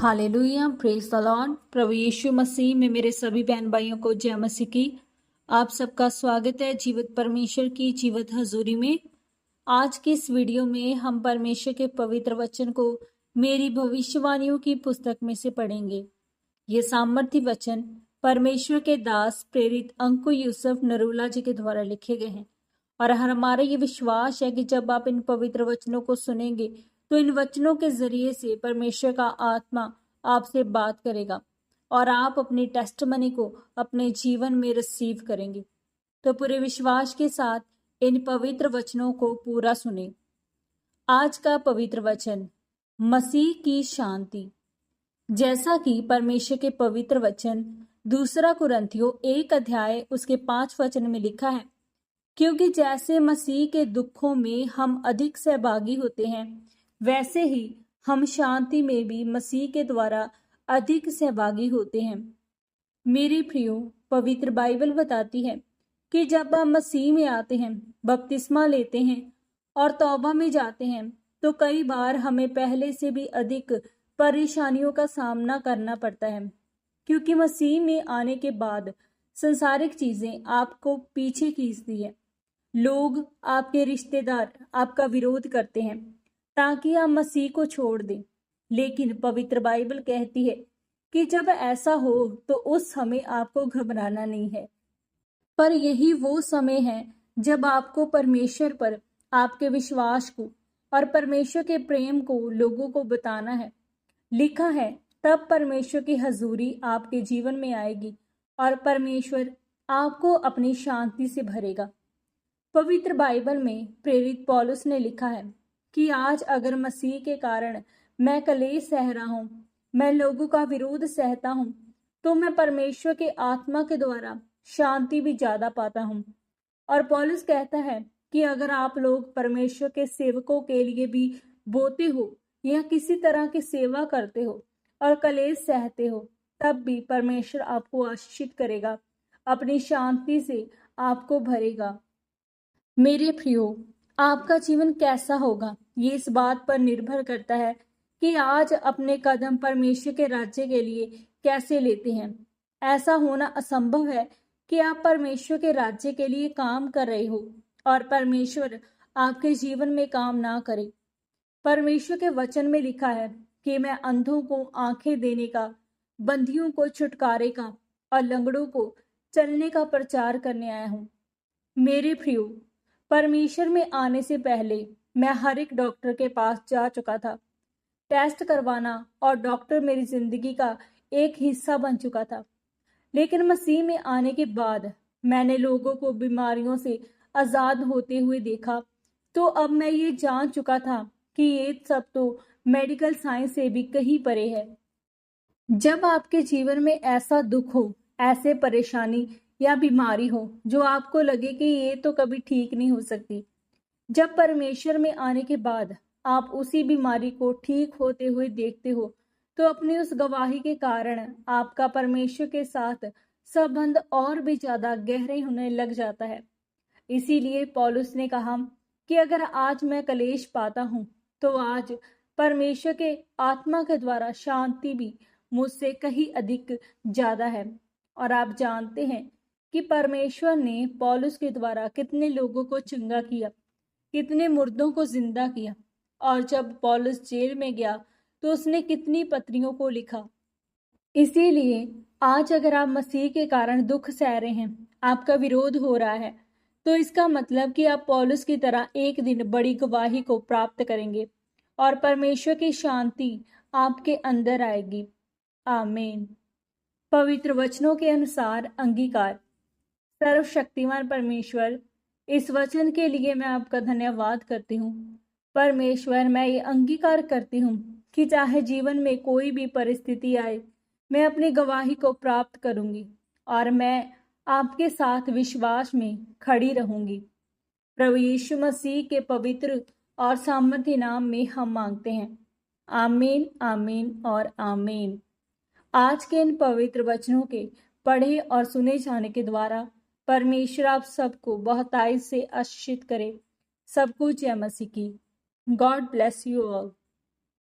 Hallelujah, praise the lord. प्रभु यीशु मसीह में मेरे सभी बहन भाइयों को जय मसीह की। आप सबका स्वागत है जीवित परमेश्वर की जीवित हजूरी में। आज की इस वीडियो में हम परमेश्वर के पवित्र वचन को मेरी भविष्यवाणियों की पुस्तक में से पढ़ेंगे। ये सामर्थ्य वचन परमेश्वर के दास प्रेरित अंकु यूसुफ नरूला जी के द्वारा लिखे गए हैं और हमारा ये विश्वास है कि जब आप इन पवित्र वचनों को सुनेंगे तो इन वचनों के जरिए से परमेश्वर का आत्मा आपसे बात करेगा और आप अपनी टेस्टमनी को अपने जीवन में रिसीव करेंगे। तो पूरे विश्वास के साथ इन पवित्र वचनों को पूरा सुने। आज का पवित्र वचन, मसीह की शांति। जैसा कि परमेश्वर के पवित्र वचन 2 कुरिन्थियों 1 अध्याय उसके 5 वचन में लिखा है, क्योंकि जैसे मसीह के दुखों में हम अधिक सहभागी होते हैं, वैसे ही हम शांति में भी मसीह के द्वारा अधिक सहभागी होते हैं। मेरे प्रियो, पवित्र बाइबल बताती है कि जब हम मसीह में आते हैं, बपतिस्मा लेते हैं और तौबा में जाते हैं, तो कई बार हमें पहले से भी अधिक परेशानियों का सामना करना पड़ता है, क्योंकि मसीह में आने के बाद संसारिक चीजें आपको पीछे खींचती है। लोग, आपके रिश्तेदार आपका विरोध करते हैं ताकि आप मसीह को छोड़ दें। लेकिन पवित्र बाइबल कहती है कि जब ऐसा हो तो उस समय आपको घबराना नहीं है, पर यही वो समय है जब आपको परमेश्वर पर आपके विश्वास को और परमेश्वर के प्रेम को लोगों को बताना है। लिखा है, तब परमेश्वर की हजूरी आपके जीवन में आएगी और परमेश्वर आपको अपनी शांति से भरेगा। पवित्र बाइबल में प्रेरित पौलुस ने लिखा है कि आज अगर मसीह के कारण मैं कलेश सह रहा हूं, मैं लोगों का विरोध सहता हूं, तो मैं परमेश्वर के आत्मा के द्वारा शांति भी ज्यादा पाता हूं। और पौलुस कहता है कि अगर आप लोग परमेश्वर के सेवकों के लिए भी बोते हो या किसी तरह की सेवा करते हो और कलेश सहते हो, तब भी परमेश्वर आपको आशीषित करेगा, अपनी शांति से आपको भरेगा। मेरे प्रियो, आपका जीवन कैसा होगा ये इस बात पर निर्भर करता है कि आज अपने कदम परमेश्वर के राज्य के लिए कैसे लेते हैं। ऐसा होना असंभव है कि आप परमेश्वर के राज्य के लिए काम कर रहे हो और परमेश्वर आपके जीवन में काम ना करे। परमेश्वर के वचन में लिखा है कि मैं अंधों को आंखें देने का, बंधियों को छुटकारे का और लंगड़ों को चलने का प्रचार करने आया हूँ। मेरे प्रियो, परमेश्वर में आने से पहले मैं हर एक डॉक्टर के पास जा चुका था। टेस्ट करवाना और डॉक्टर मेरी जिंदगी का एक हिस्सा बन चुका था। लेकिन मसीह में आने के बाद मैंने लोगों को बीमारियों से आजाद होते हुए देखा, तो अब मैं ये जान चुका था कि ये सब तो मेडिकल साइंस से भी कहीं परे है। जब आपके जीवन में ऐसा दुख हो, ऐसे परेशानी या बीमारी हो जो आपको लगे कि ये तो कभी ठीक नहीं हो सकती, जब परमेश्वर में आने के बाद आप उसी बीमारी को ठीक होते हुए देखते हो, तो अपनी उस गवाही के कारण आपका परमेश्वर के साथ संबंध और भी ज्यादा गहरे होने लग जाता है। इसीलिए पौलुस ने कहा कि अगर आज मैं कलेश पाता हूं, तो आज परमेश्वर के आत्मा के द्वारा शांति भी मुझसे कहीं अधिक ज्यादा है। और आप जानते हैं कि परमेश्वर ने पौलुस के द्वारा कितने लोगों को चंगा किया, कितने मुर्दों को जिंदा किया, और जब पौलुस जेल में गया तो उसने कितनी पत्रियों को लिखा। इसीलिए आज अगर आप मसीह के कारण दुख सह रहे हैं, आपका विरोध हो रहा है, तो इसका मतलब कि आप पौलुस की तरह एक दिन बड़ी गवाही को प्राप्त करेंगे और परमेश्वर की शांति आपके अंदर आएगी। आमीन। पवित्र वचनों के अनुसार अंगीकार। सर्वशक्तिमान परमेश्वर, इस वचन के लिए मैं आपका धन्यवाद करती हूँ। परमेश्वर, मैं ये अंगीकार करती हूँ कि चाहे जीवन में कोई भी परिस्थिति आए, मैं अपनी गवाही को प्राप्त करूंगी और मैं आपके साथ विश्वास में खड़ी रहूंगी। प्रभु यीशु मसीह के पवित्र और सामर्थ्य नाम में हम मांगते हैं। आमीन, आमीन और आमीन। आज के इन पवित्र वचनों के पढ़े और सुने जाने के द्वारा परमेश्वर आप सबको बहुतायत से आशीषित करे। सबको जय मसीह की। God bless you all.